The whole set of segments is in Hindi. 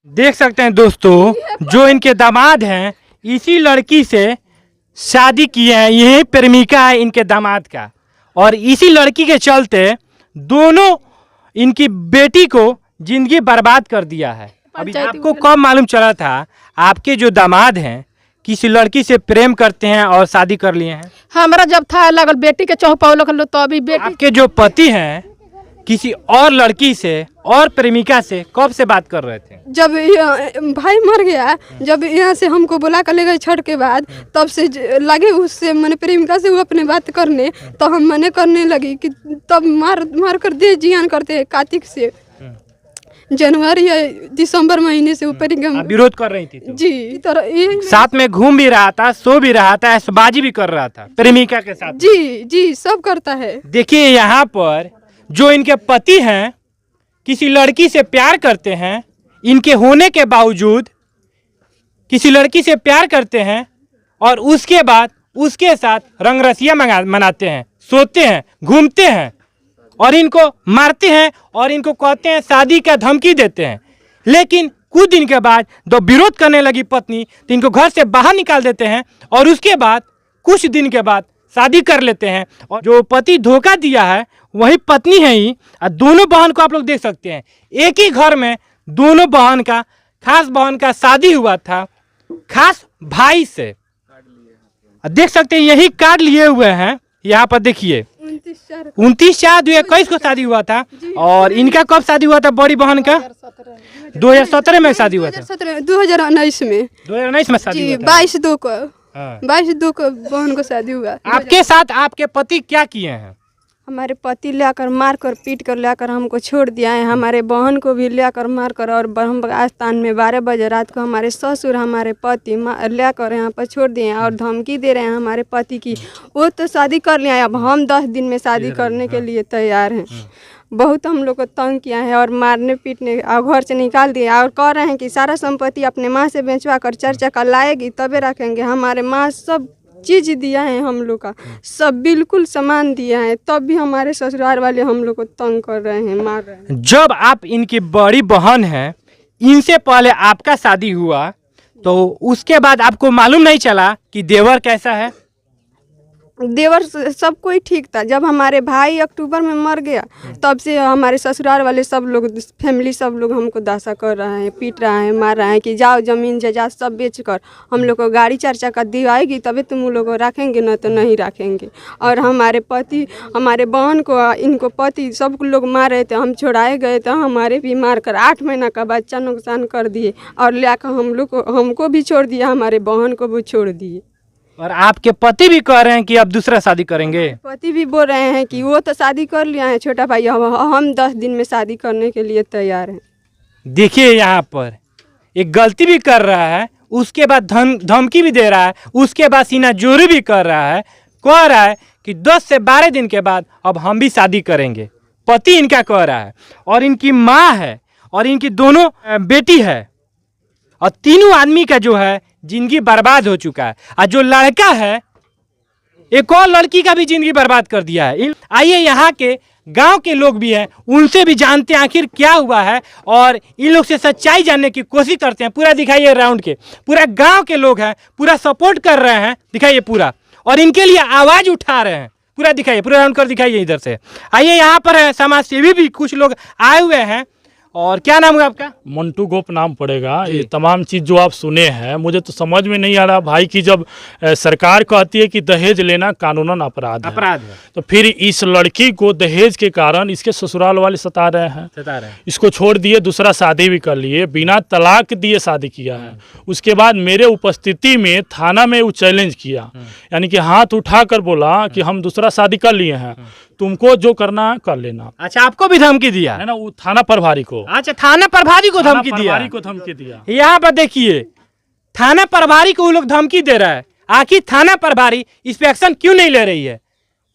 देख सकते हैं दोस्तों, जो इनके दामाद हैं इसी लड़की से शादी किए हैं। यही प्रेमिका है इनके दामाद का, और इसी लड़की के चलते दोनों इनकी बेटी को जिंदगी बर्बाद कर दिया है। अभी आपको कब मालूम चला था आपके जो दामाद हैं किसी लड़की से प्रेम करते हैं और शादी कर लिए हैं? हमारा जब था लगल बेटी के चौपाव लो तो अभी बेटी आपके जो पति हैं किसी और लड़की से और प्रेमिका से कब से बात कर रहे थे? जब भाई मर गया, जब यहाँ से हमको बुला कर ले गए छठ के बाद, तब से लगे उससे मैंने प्रेमिका से वो अपने बात करने, तो हम मने करने लगी कि तब मार कर दे जियान करते हैं। कार्तिक से जनवरी या दिसंबर महीने से ऊपर विरोध कर रही थी तो? जी, तरह साथ में घूम भी रहा था, सो भी रहा था, ऐशबाजी भी कर रहा था प्रेमिका के साथ। जी सब करता है। देखिए यहाँ पर जो इनके पति हैं किसी लड़की से प्यार करते हैं, इनके होने के बावजूद किसी लड़की से प्यार करते हैं और उसके बाद उसके साथ रंगरसिया मनाते हैं, सोते हैं, घूमते हैं और इनको मारते हैं और इनको कहते हैं शादी का धमकी देते हैं। लेकिन कुछ दिन के बाद जब विरोध करने लगी पत्नी तो इनको घर से बाहर निकाल देते हैं और उसके बाद कुछ दिन के बाद शादी कर लेते हैं। और जो पति धोखा दिया है वही पत्नी है ही। और दोनों बहन को आप लोग देख सकते हैं, एक ही घर में दोनों बहन का, खास बहन का शादी हुआ था खास भाई से। देख सकते हैं यही कार्ड लिए हुए हैं यहाँ पर। देखिए 29/4/2021 को शादी हुआ था और इनका कब शादी हुआ था? बड़ी बहन का 2017 में शादी हुआ था। 2019 में 2019 में शादी हुआ था। 22/2 को 22/2 को बहन को शादी हुआ। आपके साथ आपके पति क्या किए हैं? हमारे पति लाकर मार कर पीट कर लाकर हमको छोड़ दिया है। हमारे बहन को भी लाकर मार कर, और ब्रह्म स्थान में 12 बजे रात को हमारे ससुर हमारे पति लाकर यहाँ पर छोड़ दिए हैं और धमकी दे रहे हैं हमारे पति की। वो तो शादी कर लिया, अब हम 10 दिन में शादी करने के लिए तैयार हैं। बहुत हम लोग को तंग किया है और मारने पीटने और घर से निकाल दिया, और कह रहे हैं कि सारा संपत्ति अपने माँ से बेचवा कर 4 चक्का लाएगी तबे रखेंगे। हमारे माँ सब चीज दिया है, हम लोग का सब बिल्कुल सामान दिया है, तब भी हमारे ससुराल वाले हम लोग को तंग कर रहे हैं, मार रहे हैं। जब आप इनकी बड़ी बहन हैं, इनसे पहले आपका शादी हुआ तो उसके बाद आपको मालूम नहीं चला कि देवर कैसा है? देवर सब कोई ठीक था। जब हमारे भाई अक्टूबर में मर गया तब से हमारे ससुराल वाले सब लोग, फैमिली सब लोग हमको दासा कर रहा है, पीट रहा है, मार रहा है कि जाओ जमीन जायदाद सब बेचकर हम लोग को गाड़ी 4 चक्का दिवाएगी तभी तुम लोग को रखेंगे, न तो नहीं रखेंगे। और हमारे पति, हमारे बहन को, इनको पति सब लोग मार रहे थे। हम छोड़ाए गए तो हमारे भी मार कर 8 महीना का बच्चा नुकसान कर दिए और लाकर हम लोग को, हमको भी छोड़ दिया, हमारे बहन को भी छोड़ दिए। और आपके पति भी कह रहे हैं कि अब दूसरा शादी करेंगे? पति भी बोल रहे हैं कि वो तो शादी कर लिया है छोटा भाई, हम 10 दिन में शादी करने के लिए तैयार हैं। देखिए यहाँ पर एक गलती भी कर रहा है, उसके बाद धमकी भी दे रहा है, उसके बाद सीना जोरी भी कर रहा है, कह रहा है कि 10 से 12 दिन के बाद अब हम भी शादी करेंगे। पति इनका कह रहा है और इनकी माँ है और इनकी दोनों बेटी है और तीनों आदमी का जो है जिंदगी बर्बाद हो चुका है। और जो लड़का है एक और लड़की का भी जिंदगी बर्बाद कर दिया है। आइए यहाँ के गांव के लोग भी हैं, उनसे भी जानते हैं आखिर क्या हुआ है और इन लोग से सच्चाई जानने की कोशिश करते हैं। पूरा दिखाइए राउंड के, पूरा गांव के लोग हैं, पूरा सपोर्ट कर रहे हैं, दिखाइए पूरा, और इनके लिए आवाज़ उठा रहे हैं। पूरा दिखाइए, पूरा राउंड कर दिखाइए इधर से। आइए यहाँ पर है समाज सेवी भी कुछ लोग आए हुए हैं। और क्या नाम है आपका? मंटू गोप नाम पड़ेगा। ये तमाम चीज़ जो आप सुने हैं मुझे तो समझ में नहीं आ रहा भाई कि जब सरकार कहती है कि दहेज लेना कानूनन अपराध है, तो फिर इस लड़की को दहेज के कारण इसके ससुराल वाले सता रहे हैं। इसको छोड़ दिए, दूसरा शादी भी कर लिए, बिना तलाक दिए शादी किया है। उसके बाद मेरे उपस्थिति में थाना में वो चैलेंज किया, यानी कि हाथ उठाकर बोला कि हम दूसरा शादी कर लिए हैं, तुमको जो करना है कर लेना। अच्छा, आपको भी धमकी दिया है ना? वो थाना प्रभारी को। अच्छा, थाना प्रभारी को धमकी दिया। यहाँ पर देखिए थाना प्रभारी को वो लोग धमकी दे रहा है। आखिर थाना प्रभारी इस पे एक्शन क्यों नहीं ले रही है?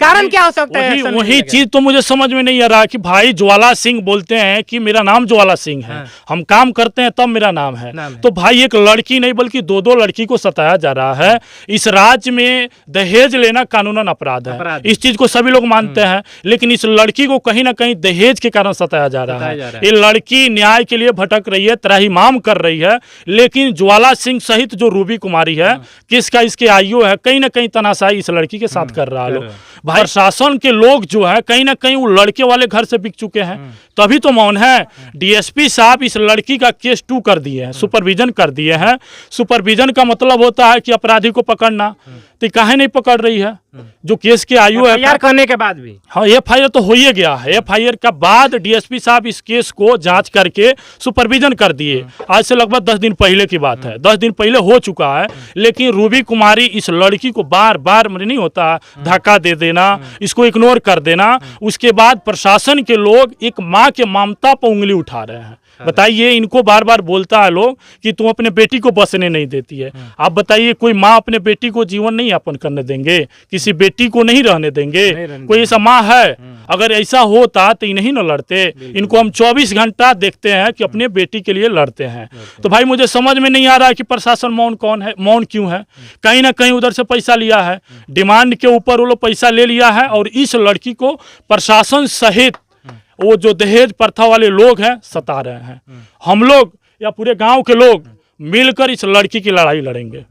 कारण क्या हो सकता है? वही चीज तो मुझे समझ में नहीं आ रहा कि भाई ज्वाला सिंह बोलते हैं कि मेरा नाम ज्वाला सिंह है, हम काम करते हैं तब मेरा नाम है। तो भाई एक लड़की नहीं बल्कि दो लड़की को सताया जा रहा है। इस राज्य में दहेज लेना कानूनन अपराध है, इस चीज को सभी लोग मानते हैं, लेकिन इस लड़की को कहीं ना कहीं दहेज के कारण सताया जा रहा है। ये लड़की न्याय के लिए भटक रही है, त्राहिमाम कर रही है, लेकिन ज्वाला सिंह सहित जो रूबी कुमारी है, किसका इसके आईओ है, कहीं ना कहीं तनाशाही इस लड़की के साथ कर रहा है। लोग भाई प्रशासन के लोग जो है कहीं ना कहीं वो लड़के वाले घर से बिक चुके हैं, तभी तो मौन है। डीएसपी साहब इस लड़की का केस 2 कर दिए हैं, सुपरविजन कर दिए हैं। सुपरविजन का मतलब होता है कि अपराधी को पकड़ना, तो काहे नहीं पकड़ रही है? जो केस के आयु है एफआईआर करने के बाद भी, हाँ एफआईआर तो हो ही गया है। एफआईआर का बाद डीएसपी साहब इस केस को जांच करके सुपरविजन कर दिए। आज से लगभग 10 दिन पहले की बात है, 10 दिन पहले हो चुका है। लेकिन रूबी कुमारी इस लड़की को बार बार नहीं होता धक्का दे देना, इसको इग्नोर कर देना, उसके बाद प्रशासन के लोग एक माँ के ममता पर उंगली उठा रहे हैं। बताइए, इनको बार बार बोलता है लोग कि तुम अपने बेटी को बसने नहीं देती है। आप बताइए, कोई माँ अपने बेटी को जीवन नहीं यापन करने देंगे? किसी बेटी को नहीं रहने देंगे? कोई ऐसा माँ है? अगर ऐसा होता तो नहीं न लड़ते। इनको हम 24 घंटा देखते हैं कि अपने बेटी के लिए लड़ते हैं। तो भाई मुझे समझ में नहीं आ रहा है कि प्रशासन मौन क्यों है? कहीं ना कहीं उधर से पैसा लिया है, डिमांड के ऊपर वो लोग पैसा ले लिया है, और इस लड़की को प्रशासन सहित वो जो दहेज प्रथा वाले लोग हैं सता रहे हैं। हम लोग या पूरे गांव के लोग मिलकर इस लड़की की लड़ाई लड़ेंगे।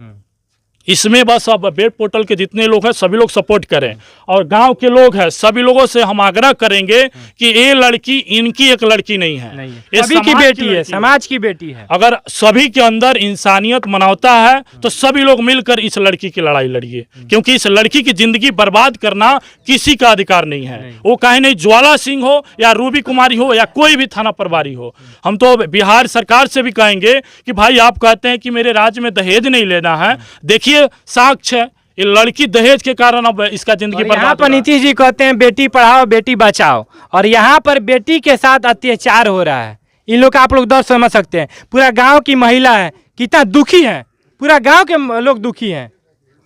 इसमें बस अब वेब पोर्टल के जितने लोग हैं सभी लोग सपोर्ट करें, और गांव के लोग हैं सभी लोगों से हम आग्रह करेंगे कि ये लड़की इनकी एक लड़की नहीं है, ये सभी की बेटी है, समाज की बेटी है। अगर सभी के अंदर इंसानियत मानवता है तो सभी लोग मिलकर इस लड़की की लड़ाई लड़िए, क्योंकि इस लड़की की जिंदगी बर्बाद करना किसी का अधिकार नहीं है। वो कहीं नहीं ज्वाला सिंह हो या रूबी कुमारी हो या कोई भी थाना प्रभारी हो। हम तो बिहार सरकार से भी कहेंगे कि भाई आप कहते हैं कि मेरे राज्य में दहेज नहीं लेना है, देखिए साक्ष्य, ये लड़की दहेज के कारण अब इसका जिंदगी बर्बाद। यहाँ पर नीतीश जी कहते हैं बेटी पढ़ाओ बेटी बचाओ, और यहाँ पर बेटी के साथ अत्याचार हो रहा है। इन लोग का आप लोग दर्द समझ सकते हैं। पूरा गांव की महिला है, कितना दुखी है, पूरा गांव के लोग दुखी हैं।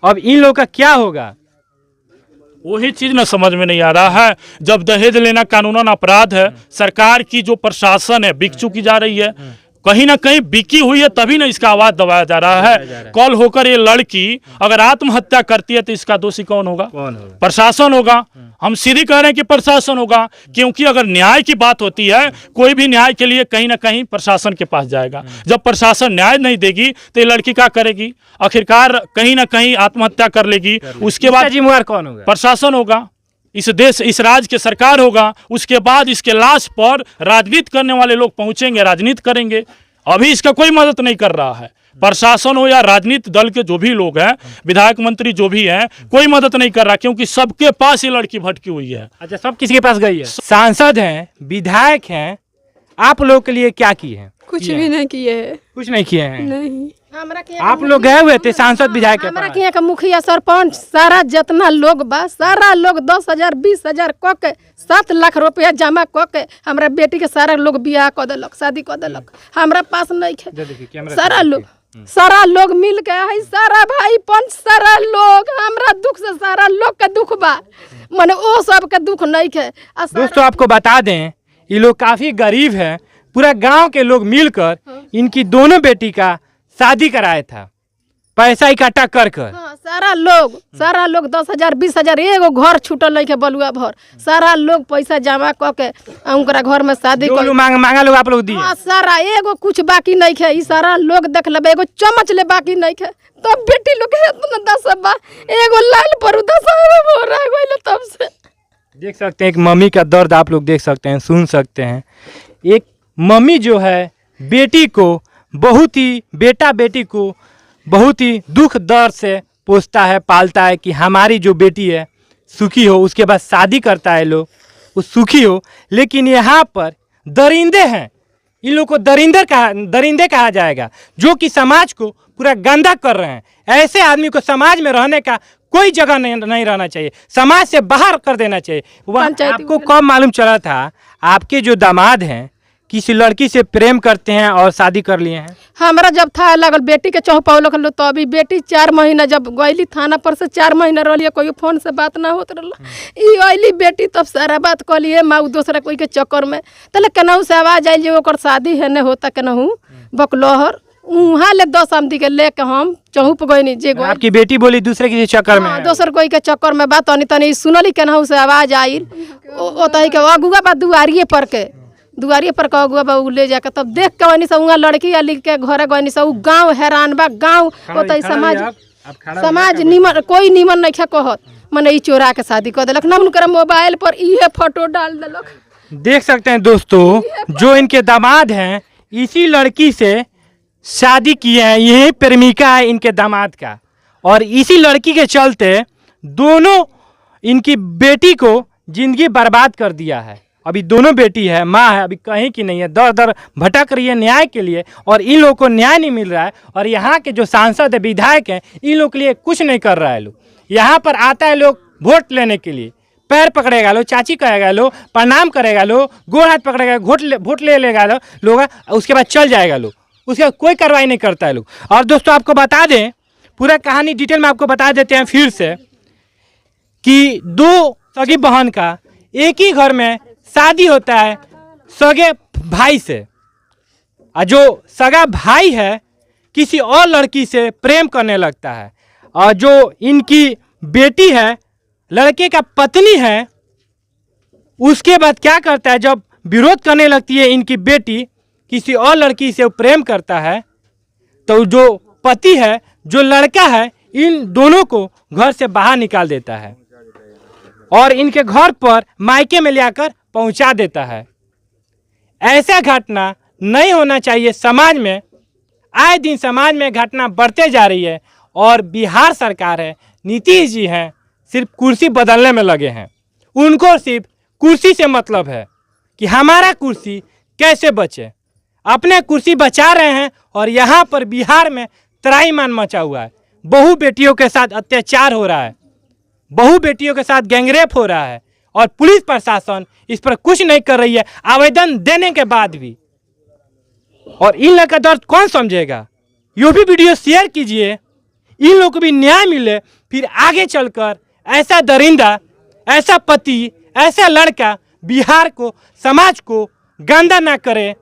अब इन लोग का क्या होगा? वही चीज ना समझ में नहीं आ रहा है। जब दहेज लेना कानूनन अपराध है, सरकार की जो प्रशासन है बिक चुकी जा रही है, कहीं ना कहीं बिकी हुई है, तभी ना इसका आवाज दबाया जा रहा है। कल होकर ये लड़की अगर आत्महत्या करती है तो इसका दोषी कौन होगा? प्रशासन होगा। हम सीधी कह रहे हैं कि प्रशासन होगा, क्योंकि अगर न्याय की बात होती है, कोई भी न्याय के लिए कहीं ना कहीं प्रशासन के पास जाएगा। जब प्रशासन न्याय नहीं देगी तो ये लड़की क्या करेगी? आखिरकार कहीं ना कहीं आत्महत्या कर लेगी। उसके बाद जिम्मेवार कौन होगा? प्रशासन होगा, इस देश इस राज्य के सरकार होगा। उसके बाद इसके लाश पर राजनीति करने वाले लोग पहुंचेंगे, राजनीति करेंगे। अभी इसका कोई मदद नहीं कर रहा है, प्रशासन हो या राजनीतिक दल के जो भी लोग हैं, विधायक मंत्री जो भी हैं, कोई मदद नहीं कर रहा, क्योंकि सबके पास ये लड़की भटकी हुई है। अच्छा, सब किसी के पास गई है? सांसद हैं, विधायक हैं, आप लोग के लिए क्या किए हैं? कुछ भी नहीं किए है। कुछ नहीं किए हैं? नहीं। आप लोग गए हुए थे सांसद विधायक के हमरा पास? के यहाँ का मुखिया सरपंच सारा जितना लोग बा, सारा लोग 10,000 20,000 क के 7 लाख रुपया जमा क के हमरा बेटी के सारा लोग बियाह क देलक, शादी क देलक। हमरा पास नहीं है। सारा लोग मिल के है, सारा भाई पंच, सारा लोग हमरा दुख से सारा लोग के दुख बा, माने ओ सब के दुख नहीं है। दोस्तों आपको बता दें, ये लोग काफी गरीब हैं। पूरा गांव के लोग मिलकर इनकी दोनों बेटी का शादी कराया था, पैसा इकट्ठा कर कर। हाँ, सारा लोग 10,000 20,000 एगो घर छूटल नहीं है बलुआ भर, सारा लोग पैसा जमा क के उनकरा घर में शादी कर मांगा लोग आप लोग दिए। हाँ, सारा एगो कुछ बाकी नहीं है। ई सारा लोग देख लेबे, एगो चम्मच ले बाकी नहीं है। तब बेटी लोग के इतना 10 बा, एगो लाल पर 10 हो रहा है तब से। देख सकते हैं एक मम्मी का दर्द आप लोग देख सकते हैं, सुन सकते हैं। एक मम्मी जो है बेटी को बेटा बेटी को बहुत ही दुख दर्द से पोसता है, पालता है कि हमारी जो बेटी है सुखी हो। उसके बाद शादी करता है लोग, वो सुखी हो। लेकिन यहाँ पर दरिंदे हैं, इन लोग को दरिंदे कहा जाएगा, जो कि समाज को पूरा गंदा कर रहे हैं। ऐसे आदमी को समाज में रहने का कोई जगह नहीं रहना चाहिए, समाज से बाहर कर देना चाहिए। आपको कब मालूम चला था आपके जो दामाद हैं किसी लड़की से प्रेम करते हैं और शादी कर लिए हैं? हमरा जब था लगल बेटी के चौपौलक लो तो अभी बेटी 4 महीना जब गईली थाना पर से 4 महीना रही, कोई फोन से बात ना होत रहा। ई अली बेटी तब सारा बात कहलिए माँ दूसरा कोई के चक्कर में तले केनाहू से आवाज आई जे ओकर शादी है न होता केनाहू बकलोहर वहाँ ले 10 आमदी के लेके हम चौप गईनी जे आपकी बेटी बोली दूसरे किसी चक्कर में है? दोसर कोई के चक्कर में बात तनी तनी सुनली केनाहू से आवाज आई ओतही के अगुआ बा दुआरिये पर का अगुआ बा ले जाके तब देख के वनी सब लड़की अली के घरे गईनी सब गाँव हैरान बा गाँव ओतही समाज निमन कोई निमन नहीं कहत मने ई चोरा के शादी कर देलक ना उनकर मोबाइल पर इहे फोटो डाल देलक। देख सकते हैं दोस्तों, जो इनके दामाद हैं इसी लड़की से शादी किए हैं, यही प्रेमिका है इनके दामाद का, और इसी लड़की के चलते दोनों इनकी बेटी को जिंदगी बर्बाद कर दिया है। अभी दोनों बेटी है, माँ है, अभी कहीं की नहीं है, दर दर भटक रही है न्याय के लिए, और इन लोगों को न्याय नहीं मिल रहा है। और यहाँ के जो सांसद है, विधायक हैं, इन लोग के लिए कुछ नहीं कर रहा है। लोग यहाँ पर आता है लोग वोट लेने के लिए, पैर पकड़ेगा लो, चाची कहेगा लो, प्रणाम करेगा लो, गोड़ हाथ पकड़ेगा, वोट ले लेगा लो लोग, उसके बाद चल जाएगा लोग, उसका कोई कार्रवाई नहीं करता है लोग। और दोस्तों आपको बता दें, पूरा कहानी डिटेल में आपको बता देते हैं फिर से, कि 2 सगी बहन का एक ही घर में शादी होता है सगे भाई से, और जो सगा भाई है किसी और लड़की से प्रेम करने लगता है, और जो इनकी बेटी है, लड़के का पत्नी है, उसके बाद क्या करता है, जब विरोध करने लगती है इनकी बेटी किसी और लड़की से प्रेम करता है, तो जो पति है, जो लड़का है, इन दोनों को घर से बाहर निकाल देता है और इनके घर पर मायके में लाकर पहुंचा देता है। ऐसा घटना नहीं होना चाहिए समाज में। आए दिन समाज में घटना बढ़ते जा रही है, और बिहार सरकार है, नीतीश जी हैं, सिर्फ कुर्सी बदलने में लगे हैं। उनको सिर्फ कुर्सी से मतलब है कि हमारा कुर्सी कैसे बचे, अपने कुर्सी बचा रहे हैं। और यहाँ पर बिहार में त्राहीमाम मचा हुआ है, बहू बेटियों के साथ अत्याचार हो रहा है, बहू बेटियों के साथ गैंगरेप हो रहा है, और पुलिस प्रशासन इस पर कुछ नहीं कर रही है, आवेदन देने के बाद भी। और इन लोगों का दर्द कौन समझेगा? यो भी वीडियो शेयर कीजिए, इन लोगों को भी न्याय मिले, फिर आगे चलकर ऐसा दरिंदा, ऐसा पति, ऐसा लड़का बिहार को, समाज को गंदा ना करे।